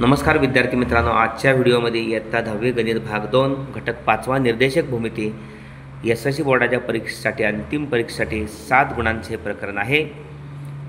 नमस्कार विद्यार्थी मित्रांनो, आजच्या व्हिडिओमध्ये इयत्ता 10वी गणित भाग 2 घटक 5वा निर्देशक भूमिती एसएससी बोर्डाच्या परीक्षेसाठी अंतिम परीक्षेसाठी 7 गुणांचे प्रकरण आहे।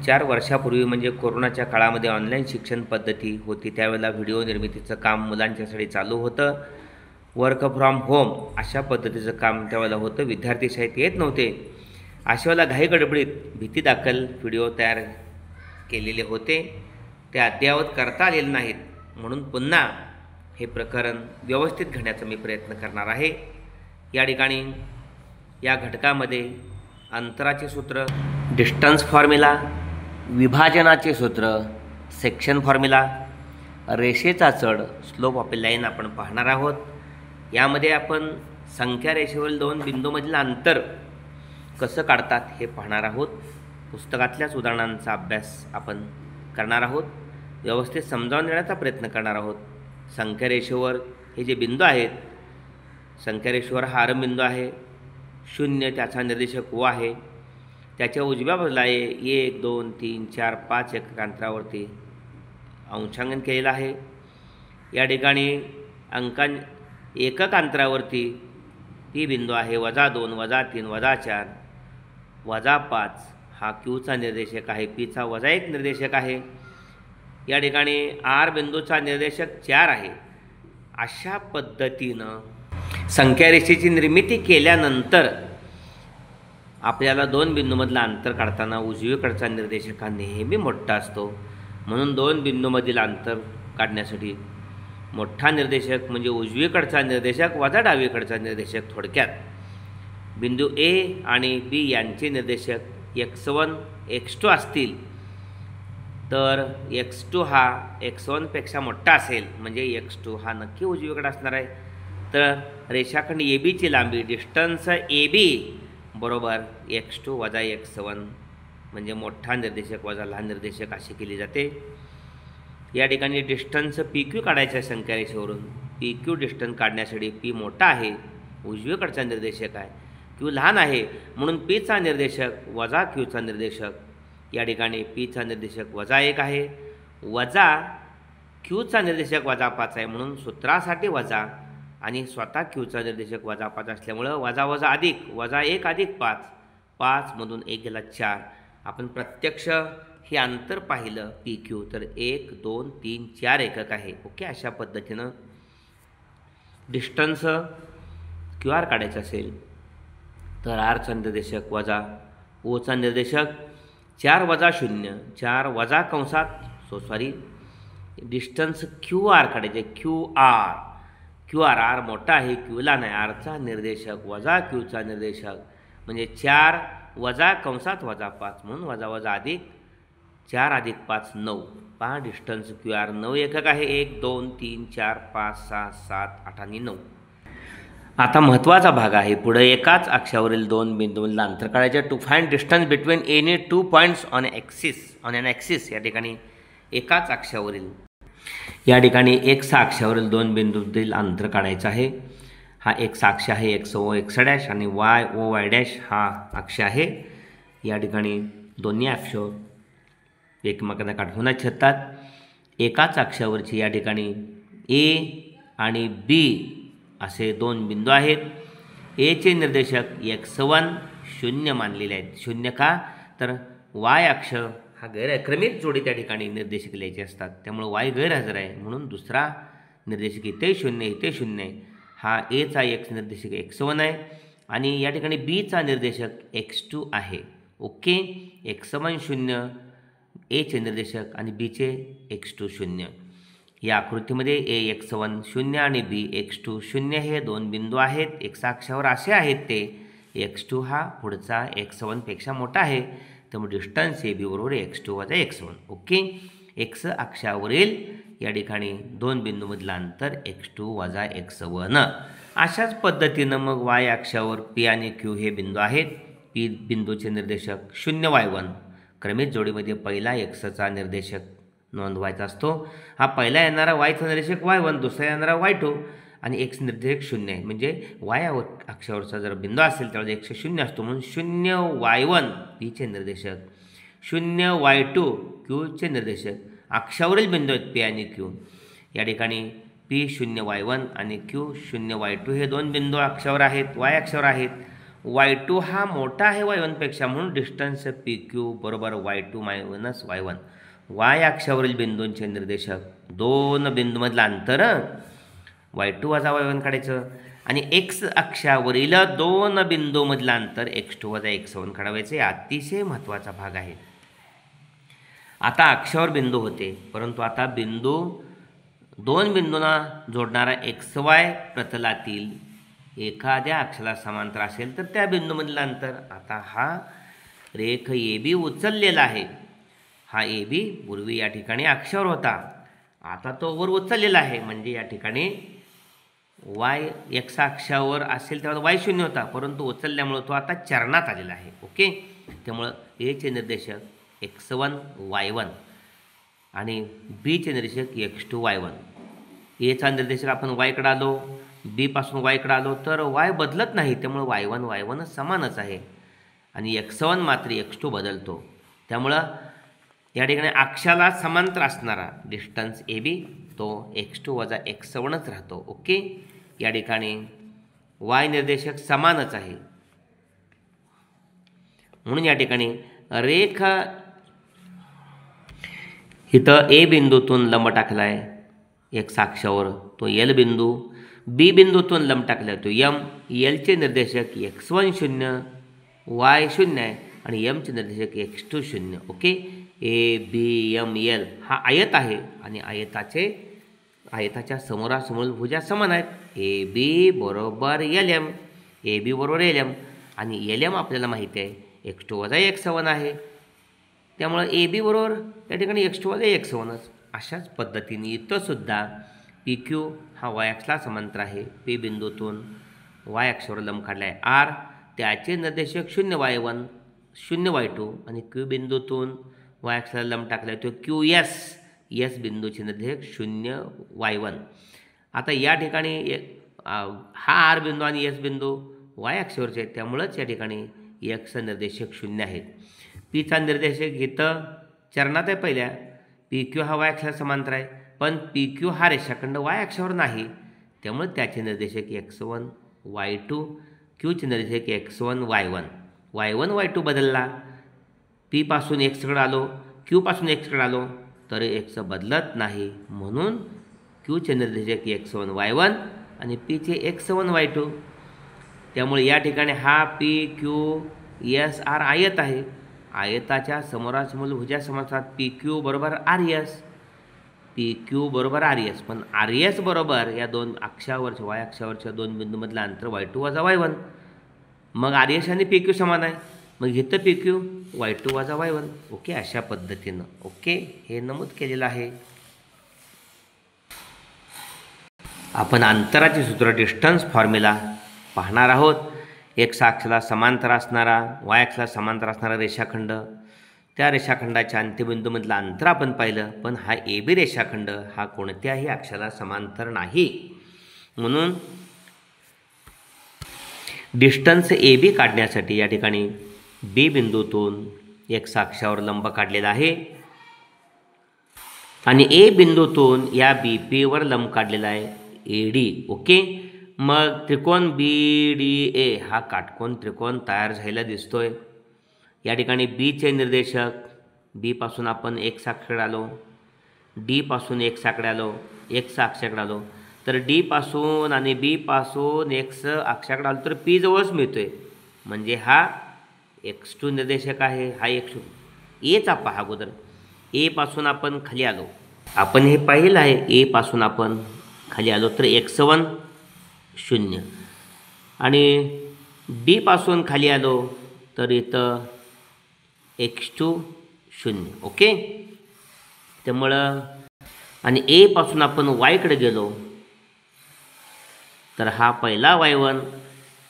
4 वर्षापूर्वी म्हणजे कोरोनाच्या काळामध्ये ऑनलाईन शिक्षण पद्धती होती, त्यावेळेला व्हिडिओ निर्मितीचं काम मुलांच्यासाठी चालू होतं। वर्क फ्रॉम होम अशा पद्धतीचं काम त्यावेळेला होतं, विद्यार्थी शाळेत येत नव्हते। अशा वेळेला घाई गडबडीत भीतीदाखल व्हिडिओ तयार केलेले होते, ते अद्ययावत करता आलेले नाहीत, म्हणून पुन्हा हे प्रकरण व्यवस्थित घेण्याचा मी प्रयत्न करणार आहे। या ठिकाणी या घटकामध्ये अंतराचे सूत्र, डिस्टन्स फॉर्म्युला, विभाजनाचे सूत्र, सेक्शन फॉर्म्युला, रेषेचा चढ, स्लोप ऑफ ए लाईन आपण पाहणार आहोत। यामध्ये आपण संख्या रेषेवरील दोन बिंदूमधील अंतर कसं काढतात हे पाहणार आहोत। पुस्तकातल्याच उदाहरणांचा अभ्यास आपण करणार आहोत, व्यवस्थित समजावून देण्याचा प्रयत्न करणार आहोत। संख्या रेषेवर हे जे बिंदू आहेत, संख्या रेषेवर हा आरंभबिंदू आहे 0, त्याचा निर्देशक O आहे। त्याच्या उजव्या बाजूला 1 2 3 4 5 एकक अंतरावरती अंशांकन केलेलं आहे। या ठिकाणी एकक अंतरावरती P बिंदू आहे, -2 -3 -4 -5 हा Qचा निर्देशक आहे, Pचा -1 निर्देशक आहे। या ठिकाणी R बिंदूचा निर्देशक 4 आहे। अशा पद्धतीनं संख्या रेषेची निर्मिती केल्यानंतर आपल्याला दोन बिंदूमधलं अंतर काढताना उजवीकडचा निर्देशक हा नेहमी मोठा असतो, म्हणून दोन बिंदूमधील अंतर काढण्यासाठी मोठा निर्देशक म्हणजे उजवीकडचा निर्देशक वजा डावीकडचा निर्देशक। थोडक्यात बिंदू A आणि B यांचे निर्देशक x1 x2 असतील तर x2 हा x1 पेक्षा मोठा असेल, म्हणजे x2 हा नक्की उजवीकडे असणार आहे। तर रेषाखंड AB ची लांबी डिस्टन्स AB बरोबर x2 वजा x1 म्हणजे मोठा निर्देशक वजा लहान निर्देशक अशी केली जाते। या ठिकाणी डिस्टन्स PQ काढायच्या संख्या रेषेवरून। PQ डिस्टन्स काढण्यासाठी P मोठा आहे, उजवीकडचा निर्देशक आहे, Q लहान आहे, म्हणून Pचा निर्देशक वजा Qचा निर्देशक। या ठिकाणी Pचा निर्देशक -1 आहे, वजा Qचा निर्देशक -5 आहे, म्हणून सूत्रासाठी वजा आणि स्वतः Qचा निर्देशक -5 असल्यामुळं वजा वजा अधिक -1 अधिक 5, 5 मधून 1 गेला 4। आपण प्रत्यक्ष हे अंतर पाहिलं PQ तर 1 2 3 4 एकक आहे। ओके, अशा पद्धतीनं डिस्टन्स QR काढायचं असेल तर Rचा निर्देशक वजा Oचा निर्देशक 4 वजा 0 4 वजा कंसात डिस्टन्स QR काढायचे QR R मोठा आहे, Q लहान आहे, Rचा निर्देशक वजा Qचा निर्देशक म्हणजे 4 वजा कंसात -5 म्हणून वजा वजा अधिक 4 अधिक 5 9। पहा डिस्टन्स QR 9 एकक आहे। 1 2 3 4 5 6 7 8 आणि 9। आता महत्त्वाचा भाग आहे, पुढे एकाच अक्षावरील दोन बिंदूंमधलं अंतर काढायचे। To find distance between any two points on an axis. या ठिकाणी एकाच अक्षावरील या ठिकाणी x अक्षावरील दोन बिंदूंमधील अंतर काढायचं आहे। हा x अक्ष आहे, XO x' आणि YO y' हा अक्ष आहे। या ठिकाणी दोन्ही अक्ष एकमेकांना काढून छेदतात। एकाच अक्षावरची या ठिकाणी A आणि B असे दोन बिंदू आहेत। A चे निर्देशक x1 0 मानलेले आहेत। 0 का तर y अक्ष हा गैरक्रमित जोडी त्या ठिकाणी निर्देशक लिहायचे असतात, त्यामुळे y गैरहजर आहे, म्हणून दुसरा निर्देशक इथे 0 इथे 0 आहे। हा Aचा x निर्देशक x1 आहे आणि या ठिकाणी Bचा निर्देशक x2 आहे। ओके, x1 0 A चे निर्देशक आणि B चे x2 0। या आकृतीमध्ये A x1 0 आणि B x2 0 हे दोन बिंदू आहेत। x अक्षावर असे आहेत ते x2 हा पुढचा x1 पेक्षा मोठा आहे, त्यामुळे डिस्टन्स AB बरोबर x2 वजा x1। ओके, x अक्षावरील या ठिकाणी दोन बिंदूमधलं अंतर x2 वजा x1। अशाच पद्धतीनं मग y अक्षावर P आणि Q हे बिंदू आहेत। P बिंदूचे निर्देशक 0 y1, क्रमित जोडीमध्ये पहिला xचा निर्देशक नोंदवायचा असतो। हा पहिला येणारा yचा निर्देशक y1, दुसरा येणारा y2 आणि x निर्देशक 0 आहे, म्हणजे y अक्षावरचा जर बिंदू असेल त्यावेळी x 0 असतो, म्हणून 0 y1 Pचे निर्देशक, 0 y2 Qचे निर्देशक। अक्षावरील बिंदू आहेत P आणि Q। या ठिकाणी P0 y1 आणि Q0 y2 हे दोन बिंदू अक्षावर आहेत, y अक्षावर आहेत. y2 हा मोठा आहे y1पेक्षा, म्हणून डिस्टन्स PQ बरोबर y2 मायनस y1. y अक्षावरील बिंदूंचे निर्देशक, दोन बिंदूमधलं अंतर y2 वजा y1 काढायचं आणि x अक्षावरील दोन बिंदूमधलं अंतर x2 वजा x1 काढायचे. अतिशय महत्त्वाचा भाग आहे. आता अक्षावर बिंदू होते, परंतु आता दोन बिंदूंना जोडणारा XY प्रतलातील एखाद्या अक्षाला समांतर असेल तर त्या बिंदूमधलं अंतर, आता हा रेख AB उचललेला आहे. हा AB पूर्वी या ठिकाणी अक्षावर होता, आता तो वर उचललेला आहे. म्हणजे या ठिकाणी x अक्षावर असेल तेव्हा y0 होता, परंतु उचलल्यामुळे तो आता चरणात आलेला आहे. ओके, त्यामुळं Aचे निर्देशक x1 y1 आणि Bचे निर्देशक x2 y1. Aचा निर्देशक आपण y कडे आलो, B पासून y कडे आलो तर y बदलत नाही, त्यामुळे y1 समानच आहे आणि x1 मात्र x2 बदलतो. त्यामुळं या ठिकाणी अक्षाला समांतर असणारा डिस्टन्स AB तो x2 वजा x1च राहतो. ओके, या ठिकाणी y निर्देशक समानच आहे, म्हणून या ठिकाणी रेख इथं A बिंदूतून लंब टाकला आहे x अक्षावर, तो L बिंदू. B बिंदूतून लंब टाकला आहे तो M. Lचे निर्देशक x1 0 y0 आहे आणि Mचे निर्देशक x2 0. ओके, ABML हा आयत आहे आणि आयताच्या समोरासमोर भुजा समान आहेत. AB बरोबर LM, AB बरोबर LM आणि LM आपल्याला माहिती आहे x2 वजा x1 आहे, त्यामुळे AB बरोबर या ठिकाणी x2 वजा x1च. अशाच पद्धतीने इथं सुद्धा PQ हा y अक्षाला समांतर आहे. P बिंदूतून y अक्षावर लंब काढला आहे R, त्याचे निर्देशक 0 y1 0 y2 आणि Q बिंदूतून y अक्षाला लंब टाकला आहे तो QS, S बिंदूचे निर्देशक 0 y1. आता या ठिकाणी हा R बिंदू आणि S बिंदू y अक्षावरचे आहेत, त्यामुळंच या ठिकाणी x निर्देशक 0 आहेत. Pचा निर्देशक इथं चरणात आहे पहिल्या. PQ हा y अक्षाला समांतर आहे, पण PQ हा रेषाखंड y अक्षावर नाही, त्यामुळे त्याचे निर्देशक x1 y2, Qचे निर्देशक x1 y1. y1 y2 बदलला, P पासून x कडे आलो, Q पासून x कडे आलो तर x बदलत नाही, म्हणून Qचे निर्देशक x1 y1 आणि Pचे x1 y2. त्यामुळे या ठिकाणी हा PQS R आयत आहे. आयताच्या समोरासमोर भुजा समांतर PQ बरोबर RS, PQ बरोबर RS. पण RS बरोबर या दोन अक्षावरच्या y अक्षावरच्या दोन बिंदूमधलं अंतर y2 वजा y1. मग RS आणि PQ समान आहे, मग इथं PQ y2 वजा y1. ओके, अशा पद्धतीनं ओके हे नमूद केलेलं आहे. आपण अंतराचे सूत्र डिस्टन्स फॉर्म्युला पाहणार आहोत. x अक्षाला समांतर असणारा y अक्षाला समांतर असणारा रेषाखंड, त्या रेषाखंडाच्या अंत्यबिंदूमधलं अंतर आपण पाहिलं, पण हा AB रेषाखंड हा कोणत्याही अक्षाला समांतर नाही, म्हणून डिस्टन्स AB काढण्यासाठी या ठिकाणी B बिंदूतून x अक्षावर लंब काढलेला आहे आणि A बिंदूतून या BP वर लंब काढलेला आहे AD. ओके, मग त्रिकोण BDA हा काटकोन त्रिकोण तयार झालेला दिसतोय. या ठिकाणी Bचे निर्देशक, B पासून आपण x अक्षाकडे आलो, D पासून x अक्षाकडे आलो, x अक्षाकडे आलो तर D पासून आणि B पासून x अक्षाकडे आलो तर P जवळच मिळतोय, म्हणजे हा x2 निर्देशक आहे. हा x2 Aचा पहा अगोदर, A पासून आपण खाली आलो, आपण हे पाहिलं आहे. A पासून आपण खाली आलो तर x1 0 आणि D पासून खाली आलो तर इथं x2 0. ओके, त्यामुळं आणि A पासून आपण y कडे गेलो तर हा पहिला y1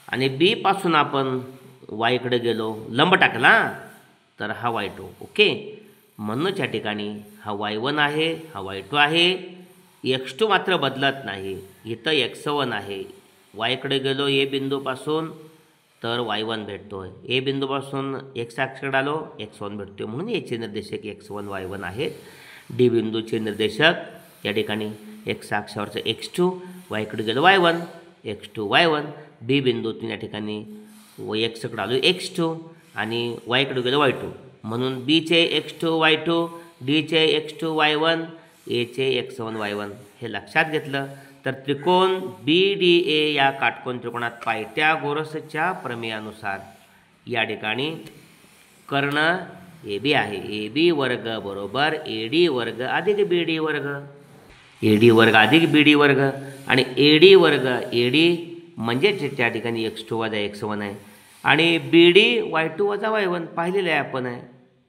आणि B पासून आपण y कडे गेलो, लंब टाकला तर हा y2. ओके, म्हणूनच या ठिकाणी हा y1 आहे, हा y2 आहे. x2 मात्र बदलत नाही, इथं x1 आहे. y कडे गेलो A बिंदूपासून तर y1 भेटतोय, A बिंदूपासून x अक्षाकडे आलो x1 भेटतोय, म्हणून याचे निर्देशक x1 y1 आहेत. D बिंदूचे निर्देशक या ठिकाणी एक्स अक्षावरचं x2, वायकडे गेलं y1, x2 y1. बी बिंदूतून या ठिकाणी एक्सकडे आलो x2 आणि वायकडे गेलं y2, म्हणून बीचे x2 y2, डीचे x2 y1, एचे x1 y1 हे लक्षात घेतलं तर त्रिकोण BDA या काटकोन त्रिकोणात पायथागोरसच्या प्रमेयानुसार या ठिकाणी कर्ण AB आहे. AB वर्ग बरोबर AD वर्ग अधिक BD वर्ग, AD वर्ग अधिक BD वर्ग. आणि AD वर्ग, AD म्हणजे त्या ठिकाणी x2 वजा x1 आहे आणि BD y2 वजा y1 पाहिलेलं आहे आपण आहे.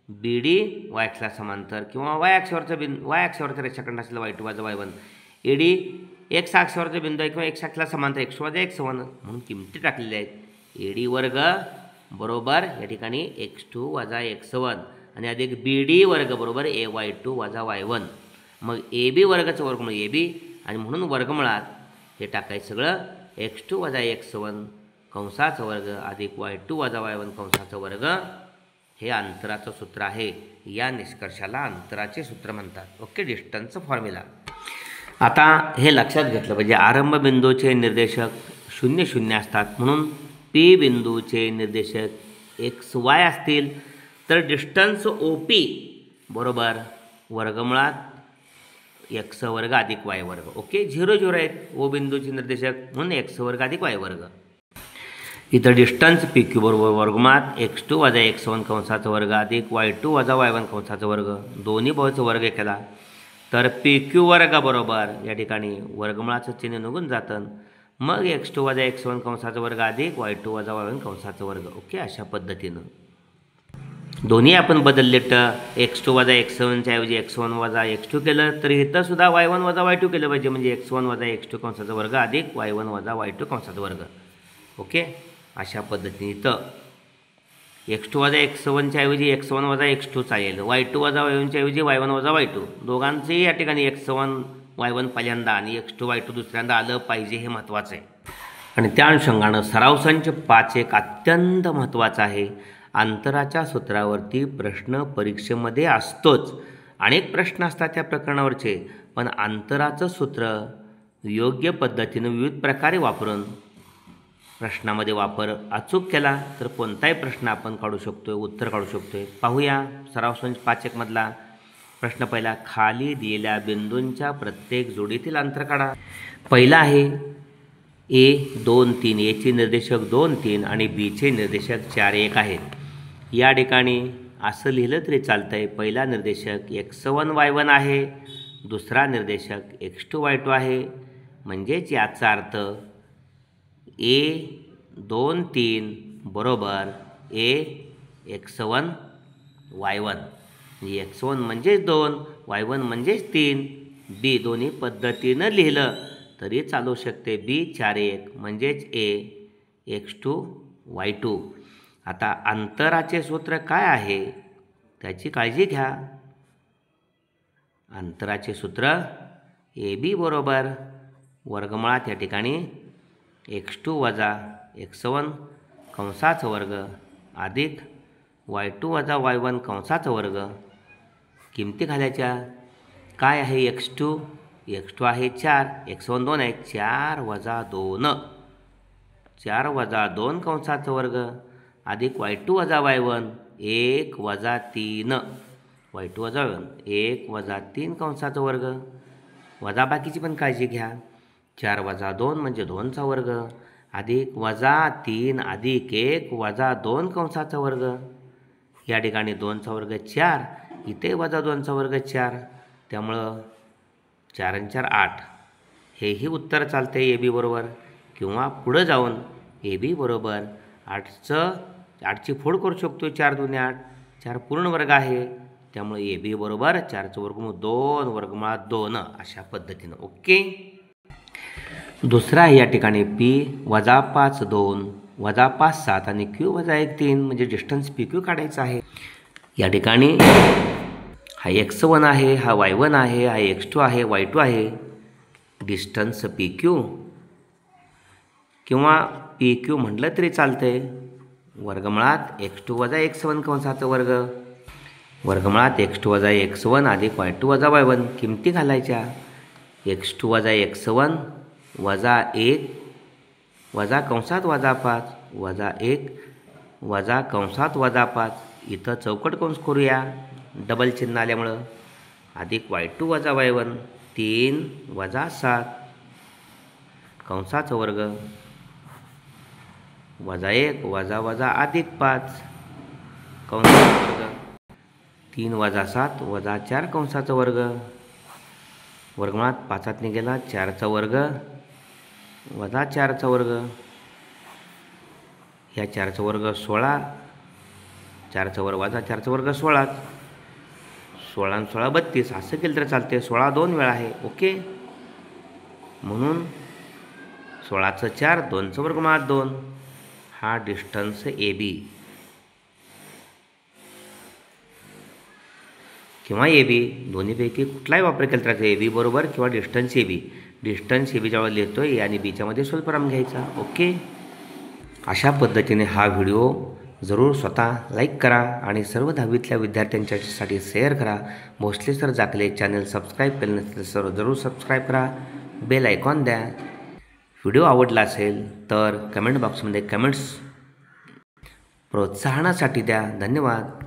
BD y अक्षाला समांतर किंवा y अक्षावरचा रेषाखंड असलेला y2 वजा y1. AD x अक्षावरचा बिंदू आहे किंवा x अक्षाला समांतर x2 वजा x1 म्हणून किमती टाकलेल्या आहेत. AD वर्ग बरोबर या ठिकाणी x2 वजा x1 आणि अधिक BD वर्ग बरोबर y2 वजा y1. मग AB वर्गाचं वर्गमूळ AB आणि म्हणून वर्गमुळात हे टाकायचं सगळं x2 वजा x1 कंसाचा वर्ग अधिक y2 वजा y1 कंसाचा वर्ग. हे अंतराचं सूत्र आहे. या निष्कर्षाला अंतराचे सूत्र म्हणतात. ओके, डिस्टन्सचं फॉर्म्युला. आता हे लक्षात घेतलं पाहिजे आरंभ बिंदूचे निर्देशक 0 0 असतात, म्हणून P बिंदूचे निर्देशक XY असतील तर डिस्टन्स OP बरोबर वर्गमुळात x वर्ग अधिक y वर्ग. ओके, 0 0 आहेत O बिंदूचे निर्देशक म्हणून x वर्ग अधिक y वर्ग. इथं डिस्टन्स PQ बरोबर वर्गमुळात x2 वजा x1 कंसाचा वर्ग अधिक y2 वजा y1 कंसाचा वर्ग. दोन्ही बाजूचा वर्ग केला तर PQ वर्ग बरोबर या ठिकाणी वर्गमुळाचं चिन्ह निघून जातं. मग x2 वजा x1 कंसाचा वर्ग अधिक y2 वजा y1 कंसाचा वर्ग. ओके, अशा पद्धतीनं दोन्ही आपण बदलले तर x2 वजा x1च्या ऐवजी x1 वजा x2 केलं तर इथं सुद्धा y1 वजा y2 केलं पाहिजे, म्हणजे x1 वजा x2 कंसाचा वर्ग अधिक y1 वजा y2 कंसाचा वर्ग. ओके, अशा पद्धतीने इथं x2 वजा x1च्या ऐवजी x1 वजा x2 चालेल, y2 वजा y1च्या ऐवजी y1 वजा y2. दोघांचेही या ठिकाणी x1 y1 पहिल्यांदा आणि x2 y2 दुसऱ्यांदा आलं पाहिजे, हे महत्त्वाचं आहे. आणि त्या अनुषंगानं सराव संच 5 एक अत्यंत महत्त्वाचा आहे. अंतराच्या सूत्रावरती प्रश्न परीक्षेमध्ये असतोच. अनेक प्रश्न असतात त्या प्रकरणावरचे, पण अंतराचं सूत्र योग्य पद्धतीनं विविध प्रकारे वापरून प्रश्नामध्ये वापर अचूक केला तर कोणताही प्रश्न आपण काढू शकतो, उत्तर काढू शकतो. पाहूया सराव संच 5 एक मधला प्रश्न पहिला. खाली दिलेल्या बिंदूंच्या प्रत्येक जोडीतील अंतर काढा. पहिला आहे A 2 3, Aचे निर्देशक 2 3 आणि Bचे निर्देशक 4 1 आहेत. या ठिकाणी असं लिहिलं तरी चालतं आहे. पहिला निर्देशक x1 y1 आहे, दुसरा निर्देशक x2 y2 आहे. म्हणजेच याचा अर्थ A 2 3 बरोबर A x1 y1, म्हणजे x1 म्हणजेच 2, y1 म्हणजेच 3. B दोन्ही पद्धतीनं लिहिलं तरी चालू शकते. B 4 1 म्हणजेच A x2 y2. आता अंतराचे सूत्र काय आहे त्याची काळजी घ्या. अंतराचे सूत्र AB बरोबर वर्गमुळात या ठिकाणी x2 वजा x1 कंसाचा वर्ग अधिक y2 वजा y1 कंसाचा वर्ग. किमती घालायच्या. काय आहे x2? x2 आहे 4, x1 2 आहे, 4 वजा 2, 4 वजा 2 कंसाचा वर्ग अधिक y2 वजा y1 1 वजा 3, y2 वजा y1 1 वजा 3 कंसाचा वर्ग. वजा बाकीची पण काळजी घ्या. 4 वजा 2 म्हणजे 2चा वर्ग अधिक वजा 3 अधिक 1 वजा 2 कंसाचा वर्ग. या ठिकाणी 2चा वर्ग 4, इथे वजा 2चा वर्ग 4, त्यामुळं 4 आणि 4 8. हेही उत्तर चालते AB बरोबर. किंवा पुढं जाऊन AB बरोबर 8ची फोड करू शकतो. 4 2 8, 4 पूर्ण वर्ग आहे, त्यामुळे AB बरोबर 4चं वर्गमूळ 2 वर्गमुळात 2 अशा पद्धतीनं. ओके, दुसरा आहे या ठिकाणी P वजा 5 2 वजा 5 7 आणि Q वजा 1 3, म्हणजे डिस्टन्स PQ काढायचा आहे. या ठिकाणी हा x1 आहे, हा y1 आहे, हा x2 आहे, y2 आहे. डिस्टन्स PQ किंवा PQ म्हटलं तरी चालतंय. वर्गमुळात x2 वजा x1 कंसाचा वर्ग वर्गमुळात x2 वजा x1 अधिक y2 वजा y1. किमती घालायच्या. x2 वजा x1 वजा 1 वजा कंसात वजा 5 वजा 1 वजा कंसात वजा 5. इथं चौकट कंस करूया डबल चिन्ह आल्यामुळं. अधिक y2 वजा y1 3 वजा 7 कंसाचा वर्ग वजा 1 वजा वजा अधिक 5 कंसाचा वर्ग 3 वजा 7 वजा 4 कंसाचा वर्ग वर्गमुळात 5 गेला 4चा वर्ग वजा 4चा वर्ग. ह्या 4चा वर्ग 16 4चा वर्ग वजा 4चा वर्ग 16 16 आणि 16 32 असं केलं तर चालते. 16 2 वेळा आहे ओके. म्हणून 16चं 4 2चं वर्गमुळात 2 हा डिस्टन्स AB किंवा AB दोन्हीपैकी कुठलाही वापर केला तर AB बरोबर किंवा डिस्टन्स AB. डिस्टन्स AB जेव्हा लिहितो A आणि Bच्या मध्ये स्वल्पविराम घ्यायचा ओके. अशा पद्धतीने हा व्हिडिओ जरूर स्वतः लाईक करा आणि सर्व 10वीतल्या विद्यार्थ्यांच्यासाठी शेअर करा. भोसले सर जाकले चॅनल सबस्क्राईब केले नसेल तर जरूर सबस्क्राईब करा. बेल आयकॉन द्या. व्हिडिओ आवडला असेल तर कमेंट बॉक्समध्ये कमेंट्स प्रोत्साहनासाठी द्या. धन्यवाद.